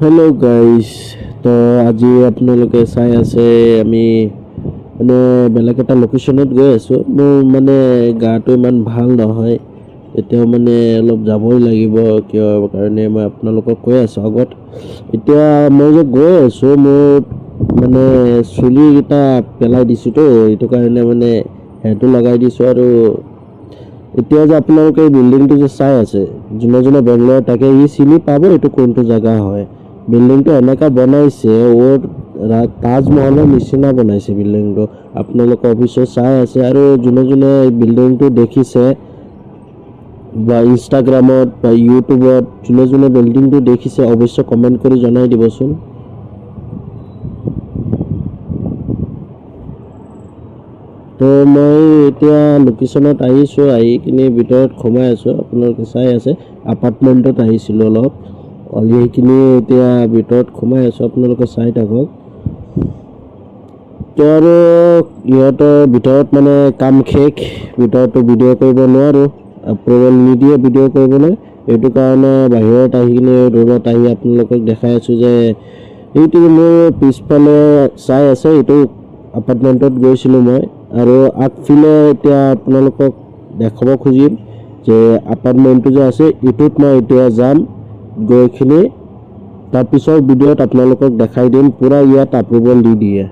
Hello' guys, তো আজি আপোনালোকে চাই আছে আমি মানে বেলেগ এটা লোকেশ্যনত গৈ আছোঁ। মোৰ মানে গাটো ইমান ভাল নহয়, এতিয়াও মানে অলপ যাবই লাগিব। কিয় কাৰণে মই আপোনালোকক কৈ আছোঁ আগত। এতিয়া মই যে গৈ আছোঁ, মোৰ মানে চুলিকেইটা পেলাই দিছোঁতো, এইটো কাৰণে মানে হেয়াৰটো লগাই দিছোঁ। আৰু এতিয়া যে আপোনালোকে এই বিল্ডিংটো যে চাই আছে, যোনে যোনে বেংগলৰ তাকে ই চিনি পাব এইটো কোনটো জেগা হয়। বিল্ডিংটো এনেকা বনাইছে, তাজমহলৰ নিচিনা বনাইছে বিল্ডিংটো। আপোনালোকে অফিচত চাই আছে, আৰু যোনে যোনে বিল্ডিংটো দেখিছে বা ইনষ্টাগ্ৰামত বা ইউটিউবত যোনে যোনে বিল্ডিংটো দেখিছে অৱশ্য কমেণ্ট কৰি জনাই দিবচোন। তো মই এতিয়া লোকেশ্যনত আহিছোঁ, আহি কিনে ভিতৰত সোমাই আছোঁ। আপোনালোকে চাই আছে এপাৰ্টমেণ্টত আহিছিলোঁ অলপ, সেইখিনি এতিয়া ভিতৰত সোমাই আছোঁ, আপোনালোকে চাই থাকক। তো আৰু ইহঁতৰ ভিতৰত মানে কাম শেষ, ভিতৰতো ভিডিঅ' কৰিব নোৱাৰোঁ, এপ্ৰুভেল নিদিয়ে ভিডিঅ' কৰিবলৈ। এইটো কাৰণে বাহিৰত আহি কিনে ৰুমত আহি আপোনালোকক দেখাই আছোঁ যে এইটো মোৰ পিছফালে চাই আছে, এইটো এপাৰ্টমেণ্টত গৈছিলোঁ মই। আৰু আগফালে এতিয়া আপোনালোকক দেখাব খুজিম যে এপাৰ্টমেণ্টটো যে আছে, এইটোত মই এতিয়া যাম। গৈ কিনে তাৰপিছৰ ভিডিঅ'ত আপোনালোকক দেখাই দিম, পূৰা ইয়াত এপ্ৰুভেল দি দিয়ে।